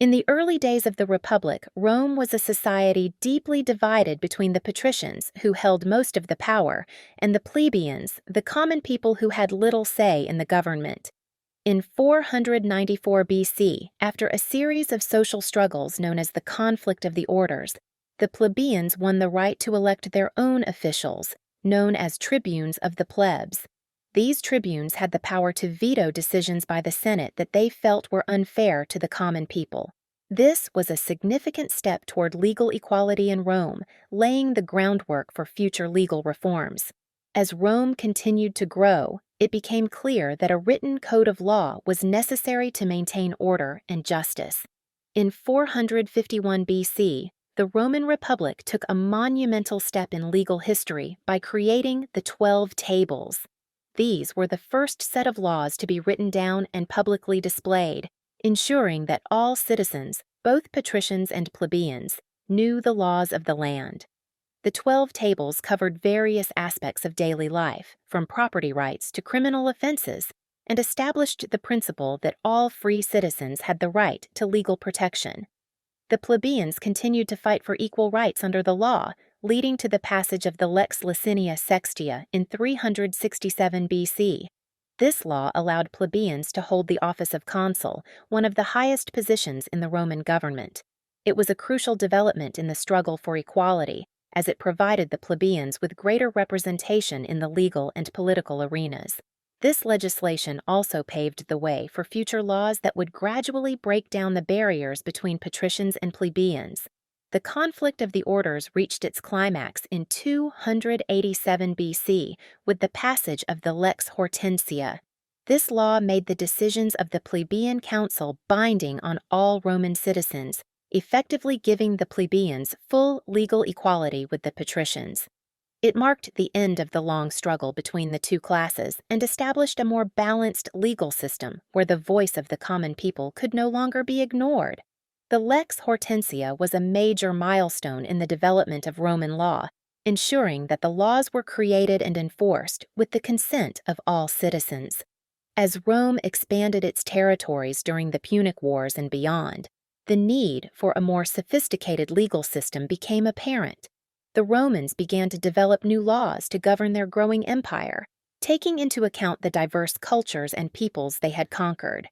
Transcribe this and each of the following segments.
In the early days of the Republic, Rome was a society deeply divided between the patricians, who held most of the power, and the plebeians, the common people who had little say in the government. In 494 BC, after a series of social struggles known as the conflict of the orders, the plebeians won the right to elect their own officials, known as tribunes of the plebs. These tribunes had the power to veto decisions by the Senate that they felt were unfair to the common people. This was a significant step toward legal equality in Rome, laying the groundwork for future legal reforms. As Rome continued to grow, it became clear that a written code of law was necessary to maintain order and justice. In 451 BC, the Roman Republic took a monumental step in legal history by creating the 12 Tables. These were the first set of laws to be written down and publicly displayed, ensuring that all citizens, both patricians and plebeians, knew the laws of the land. The 12 Tables covered various aspects of daily life, from property rights to criminal offenses, and established the principle that all free citizens had the right to legal protection. The plebeians continued to fight for equal rights under the law, leading to the passage of the Lex Licinia Sextia in 367 BC. This law allowed plebeians to hold the office of consul, one of the highest positions in the Roman government. It was a crucial development in the struggle for equality, as it provided the plebeians with greater representation in the legal and political arenas. This legislation also paved the way for future laws that would gradually break down the barriers between patricians and plebeians. The conflict of the orders reached its climax in 287 BC with the passage of the Lex Hortensia. This law made the decisions of the plebeian council binding on all Roman citizens, effectively giving the plebeians full legal equality with the patricians. It marked the end of the long struggle between the two classes and established a more balanced legal system where the voice of the common people could no longer be ignored. The Lex Hortensia was a major milestone in the development of Roman law, ensuring that the laws were created and enforced with the consent of all citizens. As Rome expanded its territories during the Punic Wars and beyond, the need for a more sophisticated legal system became apparent. The Romans began to develop new laws to govern their growing empire, taking into account the diverse cultures and peoples they had conquered.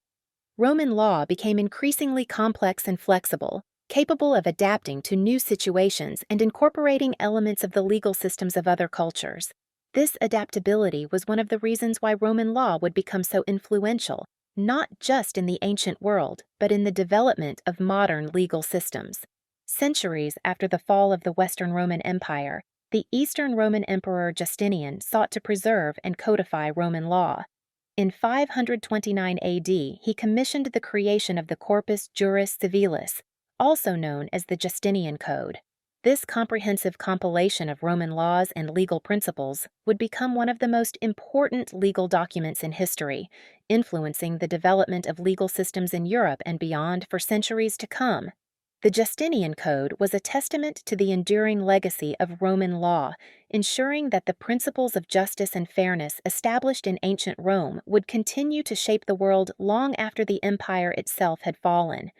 Roman law became increasingly complex and flexible, capable of adapting to new situations and incorporating elements of the legal systems of other cultures. This adaptability was one of the reasons why Roman law would become so influential, not just in the ancient world, but in the development of modern legal systems. Centuries after the fall of the Western Roman Empire, the Eastern Roman Emperor Justinian sought to preserve and codify Roman law. In 529 AD, he commissioned the creation of the Corpus Juris Civilis, also known as the Justinian Code. This comprehensive compilation of Roman laws and legal principles would become one of the most important legal documents in history, influencing the development of legal systems in Europe and beyond for centuries to come. The Justinian Code was a testament to the enduring legacy of Roman law, ensuring that the principles of justice and fairness established in ancient Rome would continue to shape the world long after the empire itself had fallen.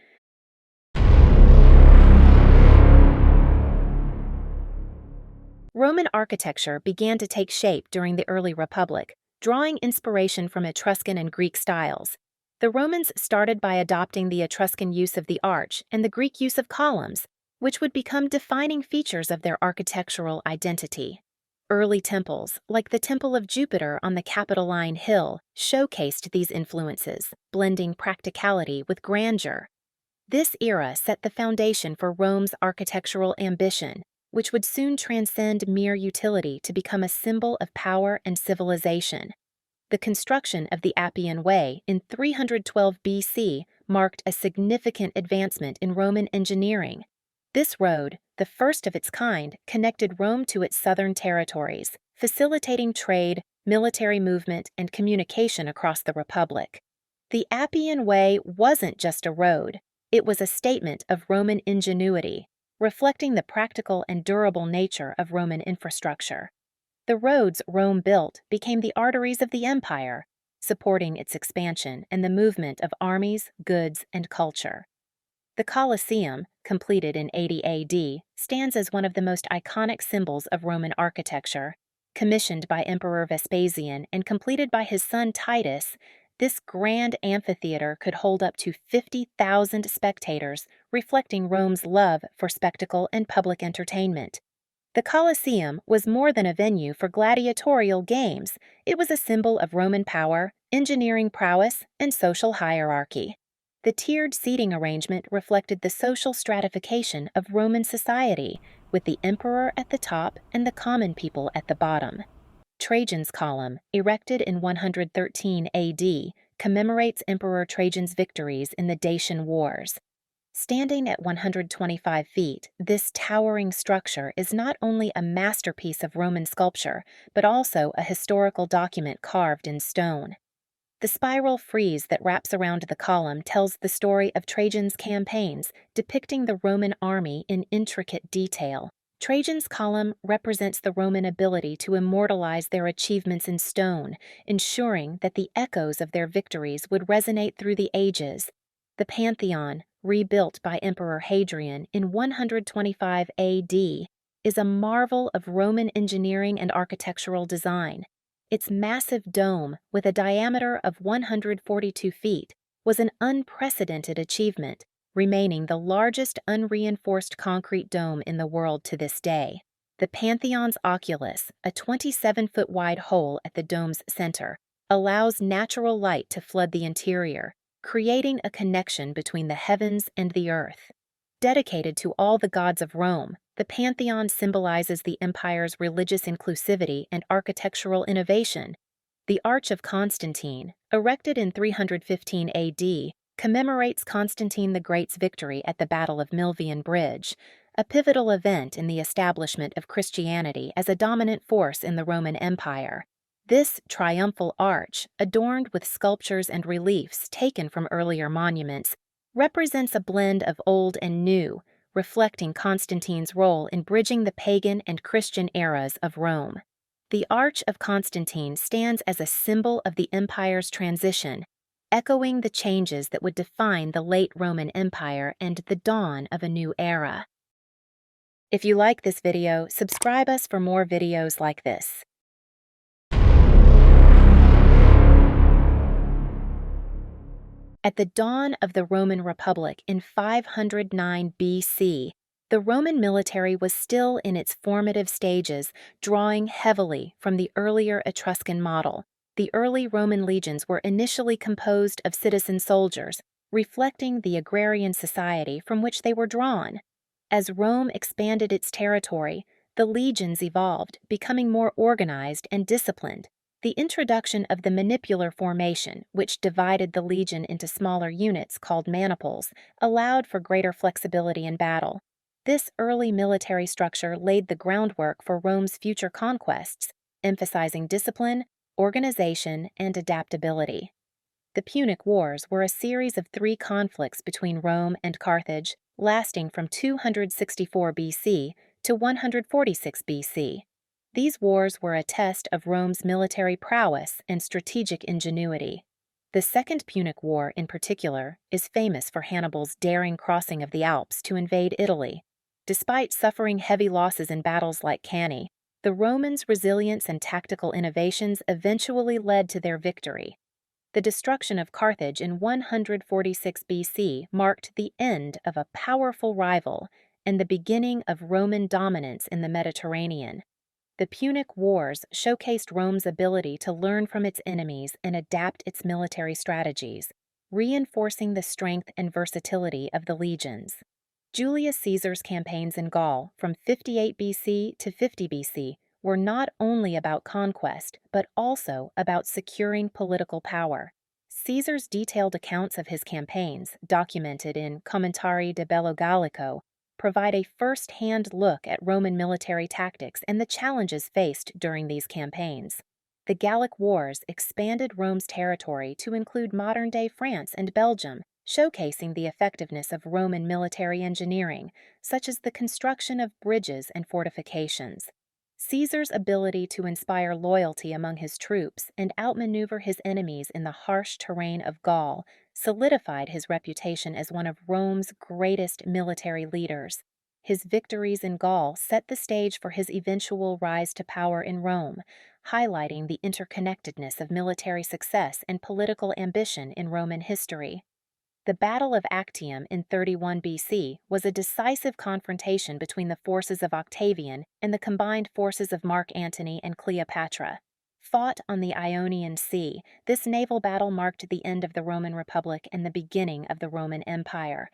Roman architecture began to take shape during the early Republic, drawing inspiration from Etruscan and Greek styles. The Romans started by adopting the Etruscan use of the arch and the Greek use of columns, which would become defining features of their architectural identity. Early temples, like the Temple of Jupiter on the Capitoline Hill, showcased these influences, blending practicality with grandeur. This era set the foundation for Rome's architectural ambition, which would soon transcend mere utility to become a symbol of power and civilization. The construction of the Appian Way in 312 BC marked a significant advancement in Roman engineering. This road, the first of its kind, connected Rome to its southern territories, facilitating trade, military movement, and communication across the Republic. The Appian Way wasn't just a road, it was a statement of Roman ingenuity, reflecting the practical and durable nature of Roman infrastructure. The roads Rome built became the arteries of the empire, supporting its expansion and the movement of armies, goods, and culture. The Colosseum, completed in 80 AD, stands as one of the most iconic symbols of Roman architecture. Commissioned by Emperor Vespasian and completed by his son Titus, this grand amphitheater could hold up to 50,000 spectators, reflecting Rome's love for spectacle and public entertainment. The Colosseum was more than a venue for gladiatorial games. It was a symbol of Roman power, engineering prowess, and social hierarchy. The tiered seating arrangement reflected the social stratification of Roman society, with the emperor at the top and the common people at the bottom. Trajan's Column, erected in 113 AD, commemorates Emperor Trajan's victories in the Dacian Wars. Standing at 125 feet, this towering structure is not only a masterpiece of Roman sculpture, but also a historical document carved in stone. The spiral frieze that wraps around the column tells the story of Trajan's campaigns, depicting the Roman army in intricate detail. Trajan's column represents the Roman ability to immortalize their achievements in stone, ensuring that the echoes of their victories would resonate through the ages. The Pantheon, rebuilt by Emperor Hadrian in 125 AD, is a marvel of Roman engineering and architectural design. Its massive dome, with a diameter of 142 feet, was an unprecedented achievement, remaining the largest unreinforced concrete dome in the world to this day. The Pantheon's oculus, a 27-foot wide hole at the dome's center, allows natural light to flood the interior, creating a connection between the heavens and the earth. Dedicated to all the gods of Rome, the Pantheon symbolizes the empire's religious inclusivity and architectural innovation. The Arch of Constantine, erected in 315 AD, commemorates Constantine the Great's victory at the Battle of Milvian Bridge, a pivotal event in the establishment of Christianity as a dominant force in the Roman Empire. This triumphal arch, adorned with sculptures and reliefs taken from earlier monuments, represents a blend of old and new, reflecting Constantine's role in bridging the pagan and Christian eras of Rome. The Arch of Constantine stands as a symbol of the empire's transition, echoing the changes that would define the late Roman Empire and the dawn of a new era. If you like this video, subscribe us for more videos like this. At the dawn of the Roman Republic in 509 BC, the Roman military was still in its formative stages, drawing heavily from the earlier Etruscan model. The early Roman legions were initially composed of citizen soldiers, reflecting the agrarian society from which they were drawn. As Rome expanded its territory, the legions evolved, becoming more organized and disciplined. The introduction of the manipular formation, which divided the legion into smaller units called maniples, allowed for greater flexibility in battle. This early military structure laid the groundwork for Rome's future conquests, emphasizing discipline, organization, and adaptability. The Punic Wars were a series of 3 conflicts between Rome and Carthage, lasting from 264 BC to 146 BC. These wars were a test of Rome's military prowess and strategic ingenuity. The Second Punic War, in particular, is famous for Hannibal's daring crossing of the Alps to invade Italy. Despite suffering heavy losses in battles like Cannae, the Romans' resilience and tactical innovations eventually led to their victory. The destruction of Carthage in 146 BC marked the end of a powerful rival and the beginning of Roman dominance in the Mediterranean. The Punic Wars showcased Rome's ability to learn from its enemies and adapt its military strategies, reinforcing the strength and versatility of the legions. Julius Caesar's campaigns in Gaul from 58 BC to 50 BC were not only about conquest, but also about securing political power. Caesar's detailed accounts of his campaigns, documented in Commentari de Bello Gallico, provide a first-hand look at Roman military tactics and the challenges faced during these campaigns. The Gallic Wars expanded Rome's territory to include modern-day France and Belgium, showcasing the effectiveness of Roman military engineering, such as the construction of bridges and fortifications. Caesar's ability to inspire loyalty among his troops and outmaneuver his enemies in the harsh terrain of Gaul solidified his reputation as one of Rome's greatest military leaders. His victories in Gaul set the stage for his eventual rise to power in Rome, highlighting the interconnectedness of military success and political ambition in Roman history. The Battle of Actium in 31 BC was a decisive confrontation between the forces of Octavian and the combined forces of Mark Antony and Cleopatra. Fought on the Ionian Sea, this naval battle marked the end of the Roman Republic and the beginning of the Roman Empire.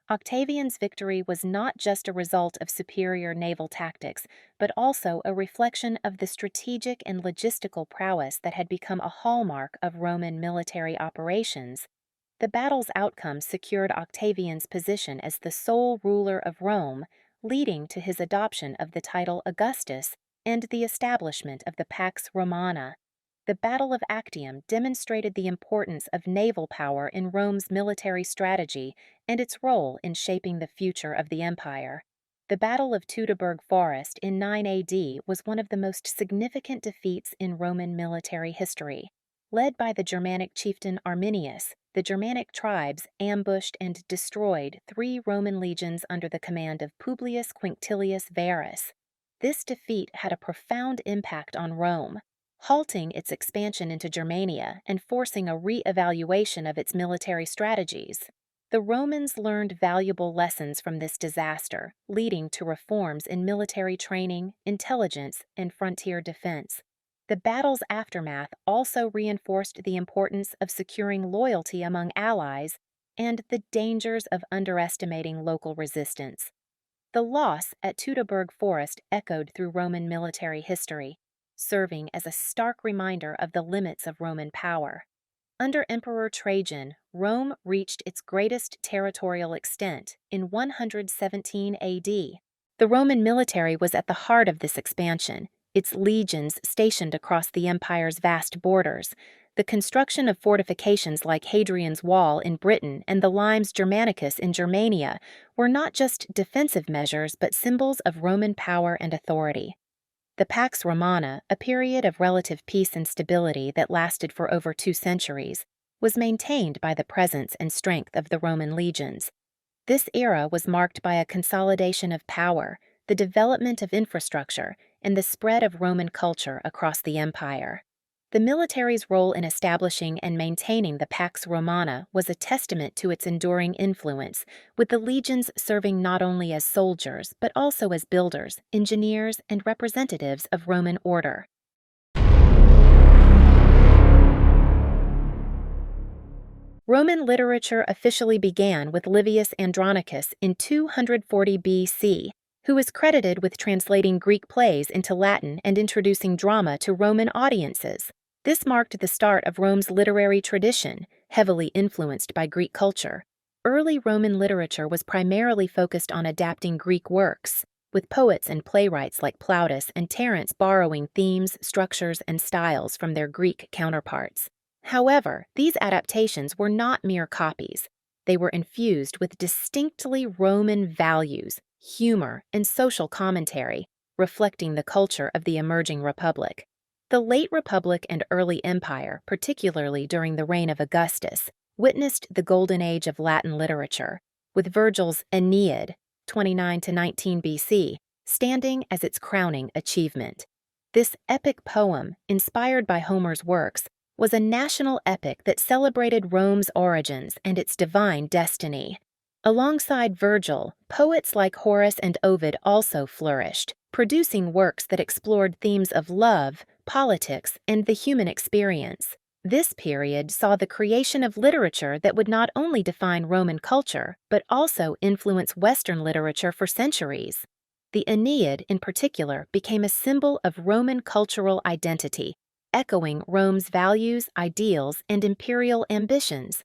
Octavian's victory was not just a result of superior naval tactics, but also a reflection of the strategic and logistical prowess that had become a hallmark of Roman military operations. The battle's outcome secured Octavian's position as the sole ruler of Rome, leading to his adoption of the title Augustus and the establishment of the Pax Romana. The Battle of Actium demonstrated the importance of naval power in Rome's military strategy and its role in shaping the future of the empire. The Battle of Teutoburg Forest in 9 AD was one of the most significant defeats in Roman military history. Led by the Germanic chieftain Arminius, the Germanic tribes ambushed and destroyed 3 Roman legions under the command of Publius Quinctilius Varus. This defeat had a profound impact on Rome, halting its expansion into Germania and forcing a re-evaluation of its military strategies. The Romans learned valuable lessons from this disaster, leading to reforms in military training, intelligence, and frontier defense. The battle's aftermath also reinforced the importance of securing loyalty among allies and the dangers of underestimating local resistance. The loss at Teutoburg Forest echoed through Roman military history, serving as a stark reminder of the limits of Roman power. Under Emperor Trajan, Rome reached its greatest territorial extent in 117 AD. The Roman military was at the heart of this expansion, its legions stationed across the empire's vast borders. The construction of fortifications like Hadrian's Wall in Britain and the Limes Germanicus in Germania were not just defensive measures but symbols of Roman power and authority. The Pax Romana, a period of relative peace and stability that lasted for over 2 centuries, was maintained by the presence and strength of the Roman legions. This era was marked by a consolidation of power, the development of infrastructure, and the spread of Roman culture across the empire. The military's role in establishing and maintaining the Pax Romana was a testament to its enduring influence, with the legions serving not only as soldiers but also as builders, engineers, and representatives of Roman order. Roman literature officially began with Livius Andronicus in 240 BC, who is credited with translating Greek plays into Latin and introducing drama to Roman audiences. This marked the start of Rome's literary tradition, heavily influenced by Greek culture. Early Roman literature was primarily focused on adapting Greek works, with poets and playwrights like Plautus and Terence borrowing themes, structures, and styles from their Greek counterparts. However, these adaptations were not mere copies. They were infused with distinctly Roman values, humor, and social commentary, reflecting the culture of the emerging republic. The late Republic and early Empire, particularly during the reign of Augustus, witnessed the golden age of Latin literature, with Virgil's Aeneid, 29 to 19 BC, standing as its crowning achievement. This epic poem, inspired by Homer's works, was a national epic that celebrated Rome's origins and its divine destiny. Alongside Virgil, poets like Horace and Ovid also flourished, producing works that explored themes of love, politics, and the human experience. This period saw the creation of literature that would not only define Roman culture, but also influence Western literature for centuries. The Aeneid, in particular, became a symbol of Roman cultural identity, echoing Rome's values, ideals, and imperial ambitions.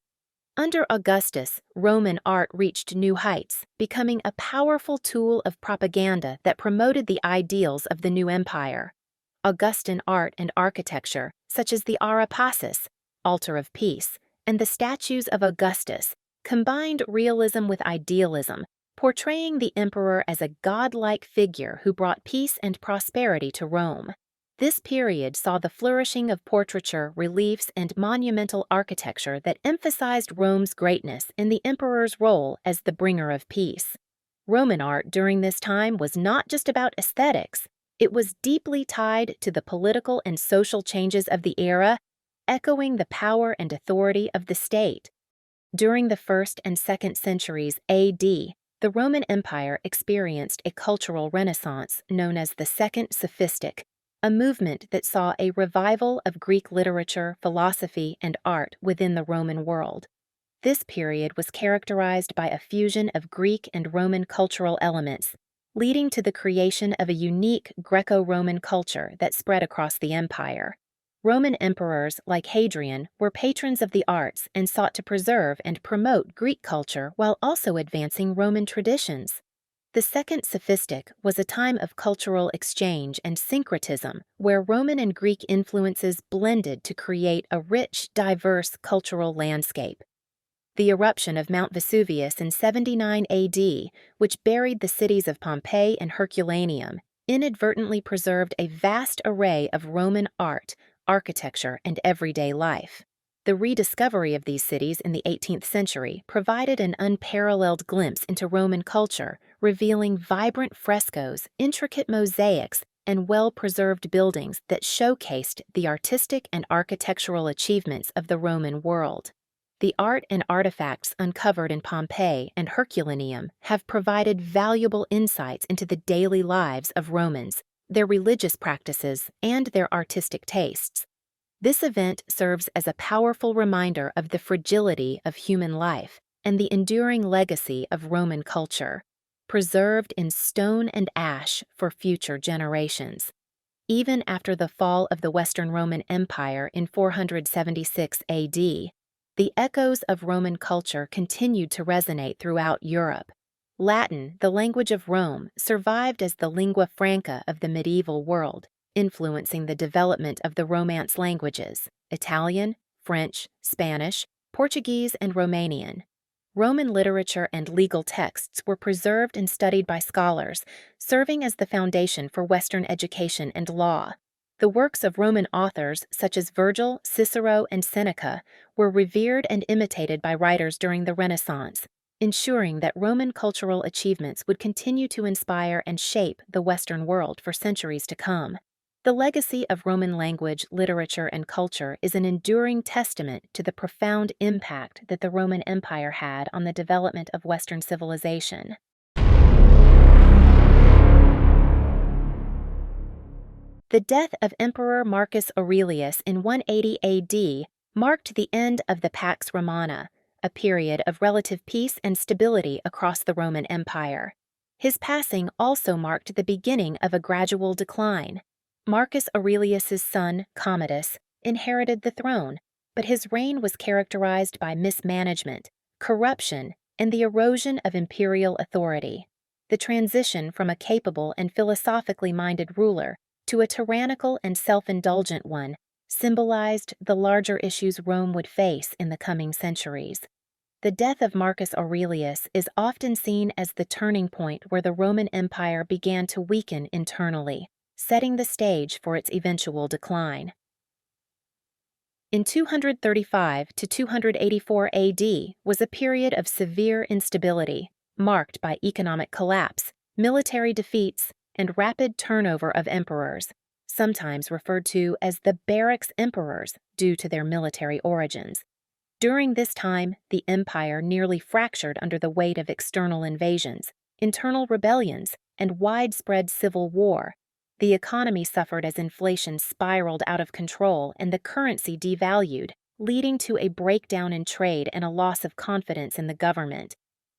Under Augustus, Roman art reached new heights, becoming a powerful tool of propaganda that promoted the ideals of the new empire. Augustan art and architecture, such as the Ara Pacis, Altar of Peace, and the statues of Augustus, combined realism with idealism, portraying the emperor as a godlike figure who brought peace and prosperity to Rome. This period saw the flourishing of portraiture, reliefs, and monumental architecture that emphasized Rome's greatness and the emperor's role as the bringer of peace. Roman art during this time was not just about aesthetics, it was deeply tied to the political and social changes of the era, echoing the power and authority of the state. During the 1st and 2nd centuries AD, the Roman Empire experienced a cultural renaissance known as the Second Sophistic, a movement that saw a revival of Greek literature, philosophy, and art within the Roman world. This period was characterized by a fusion of Greek and Roman cultural elements, leading to the creation of a unique Greco-Roman culture that spread across the empire. Roman emperors like Hadrian were patrons of the arts and sought to preserve and promote Greek culture while also advancing Roman traditions. The Second Sophistic was a time of cultural exchange and syncretism where Roman and Greek influences blended to create a rich, diverse cultural landscape. The eruption of Mount Vesuvius in 79 AD, which buried the cities of Pompeii and Herculaneum, inadvertently preserved a vast array of Roman art, architecture, and everyday life. The rediscovery of these cities in the 18th century provided an unparalleled glimpse into Roman culture, revealing vibrant frescoes, intricate mosaics, and well-preserved buildings that showcased the artistic and architectural achievements of the Roman world. The art and artifacts uncovered in Pompeii and Herculaneum have provided valuable insights into the daily lives of Romans, their religious practices, and their artistic tastes. This event serves as a powerful reminder of the fragility of human life and the enduring legacy of Roman culture, preserved in stone and ash for future generations. Even after the fall of the Western Roman Empire in 476 AD, the echoes of Roman culture continued to resonate throughout Europe. Latin, the language of Rome, survived as the lingua franca of the medieval world, influencing the development of the Romance languages, Italian, French, Spanish, Portuguese, and Romanian. Roman literature and legal texts were preserved and studied by scholars, serving as the foundation for Western education and law. The works of Roman authors such as Virgil, Cicero, and Seneca were revered and imitated by writers during the Renaissance, ensuring that Roman cultural achievements would continue to inspire and shape the Western world for centuries to come. The legacy of Roman language, literature, and culture is an enduring testament to the profound impact that the Roman Empire had on the development of Western civilization. The death of Emperor Marcus Aurelius in 180 AD marked the end of the Pax Romana, a period of relative peace and stability across the Roman Empire. His passing also marked the beginning of a gradual decline. Marcus Aurelius's son, Commodus, inherited the throne, but his reign was characterized by mismanagement, corruption, and the erosion of imperial authority. The transition from a capable and philosophically minded ruler to a tyrannical and self-indulgent one symbolized the larger issues Rome would face in the coming centuries. The death of Marcus Aurelius is often seen as the turning point where the Roman Empire began to weaken internally, setting the stage for its eventual decline. In 235 to 284 AD was a period of severe instability, marked by economic collapse, military defeats, and rapid turnover of emperors, sometimes referred to as the barracks emperors due to their military origins. During this time, the empire nearly fractured under the weight of external invasions, internal rebellions, and widespread civil war. The economy suffered as inflation spiraled out of control and the currency devalued, leading to a breakdown in trade and a loss of confidence in the government.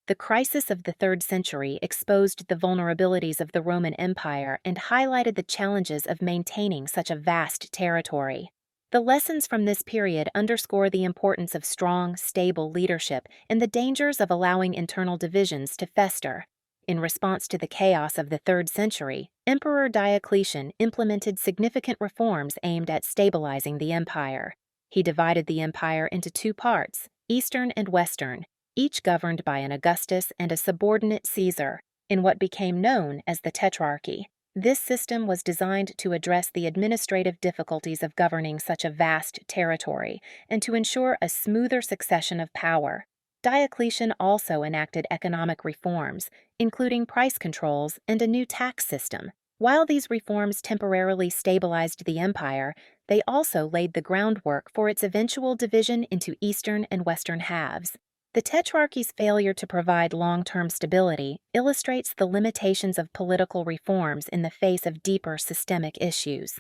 The crisis of the 3rd century exposed the vulnerabilities of the Roman Empire and highlighted the challenges of maintaining such a vast territory. The lessons from this period underscore the importance of strong, stable leadership and the dangers of allowing internal divisions to fester. In response to the chaos of the 3rd century, Emperor Diocletian implemented significant reforms aimed at stabilizing the empire. He divided the empire into 2 parts, Eastern and Western, each governed by an Augustus and a subordinate Caesar, in what became known as the Tetrarchy. This system was designed to address the administrative difficulties of governing such a vast territory and to ensure a smoother succession of power. Diocletian also enacted economic reforms, including price controls and a new tax system. While these reforms temporarily stabilized the empire, they also laid the groundwork for its eventual division into eastern and western halves. The Tetrarchy's failure to provide long-term stability illustrates the limitations of political reforms in the face of deeper systemic issues.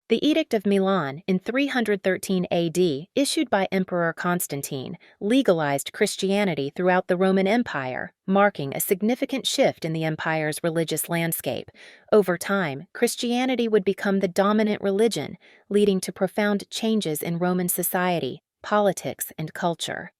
The Edict of Milan in 313 AD, issued by Emperor Constantine, legalized Christianity throughout the Roman Empire, marking a significant shift in the empire's religious landscape. Over time, Christianity would become the dominant religion, leading to profound changes in Roman society, politics, and culture.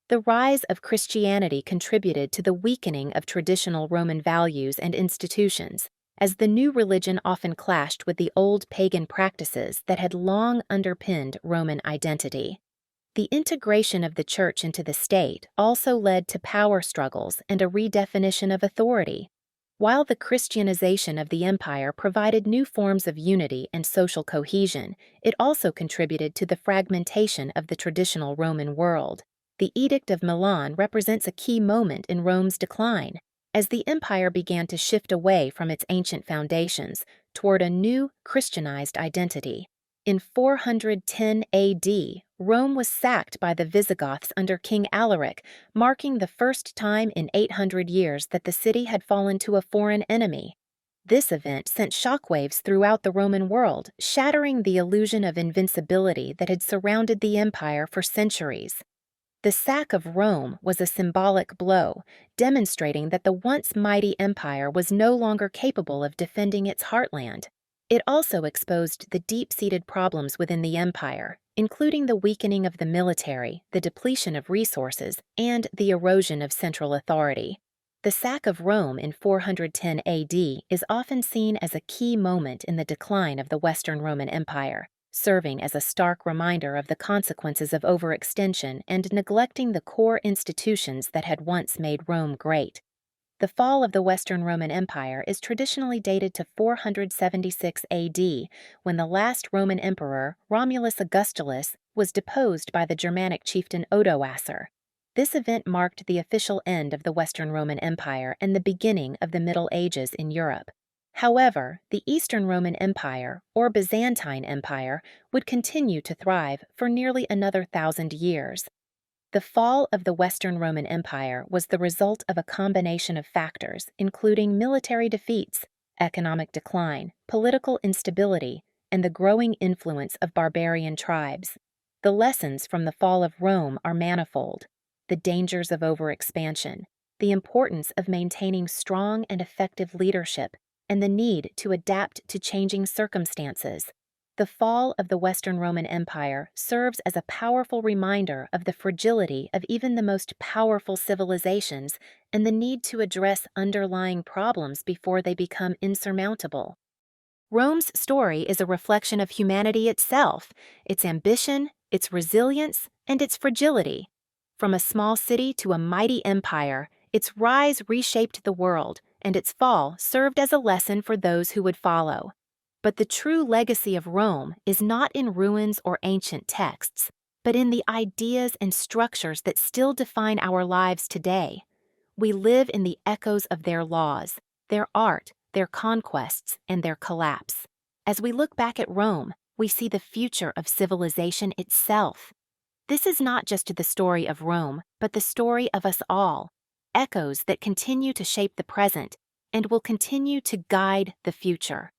The rise of Christianity contributed to the weakening of traditional Roman values and institutions, as the new religion often clashed with the old pagan practices that had long underpinned Roman identity. The integration of the church into the state also led to power struggles and a redefinition of authority. While the Christianization of the empire provided new forms of unity and social cohesion, it also contributed to the fragmentation of the traditional Roman world. The Edict of Milan represents a key moment in Rome's decline, as the empire began to shift away from its ancient foundations toward a new Christianized identity. In 410 AD, Rome was sacked by the Visigoths under King Alaric, marking the first time in 800 years that the city had fallen to a foreign enemy. This event sent shockwaves throughout the Roman world, shattering the illusion of invincibility that had surrounded the empire for centuries. The sack of Rome was a symbolic blow, demonstrating that the once mighty empire was no longer capable of defending its heartland. It also exposed the deep-seated problems within the empire, including the weakening of the military, the depletion of resources, and the erosion of central authority. The sack of Rome in 410 AD is often seen as a key moment in the decline of the Western Roman Empire, serving as a stark reminder of the consequences of overextension and neglecting the core institutions that had once made Rome great. The fall of the Western Roman Empire is traditionally dated to 476 AD, when the last Roman emperor, Romulus Augustulus, was deposed by the Germanic chieftain Odoacer. This event marked the official end of the Western Roman Empire and the beginning of the Middle Ages in Europe. However, the Eastern Roman Empire, or Byzantine Empire, would continue to thrive for nearly another 1,000 years. The fall of the Western Roman Empire was the result of a combination of factors, including military defeats, economic decline, political instability, and the growing influence of barbarian tribes. The lessons from the fall of Rome are manifold: the dangers of overexpansion, the importance of maintaining strong and effective leadership, and the need to adapt to changing circumstances. The fall of the Western Roman Empire serves as a powerful reminder of the fragility of even the most powerful civilizations and the need to address underlying problems before they become insurmountable. Rome's story is a reflection of humanity itself, its ambition, its resilience, and its fragility. From a small city to a mighty empire, its rise reshaped the world, and its fall served as a lesson for those who would follow. But the true legacy of Rome is not in ruins or ancient texts, but in the ideas and structures that still define our lives today. We live in the echoes of their laws, their art, their conquests, and their collapse. As we look back at Rome, we see the future of civilization itself. This is not just the story of Rome, but the story of us all, echoes that continue to shape the present and will continue to guide the future.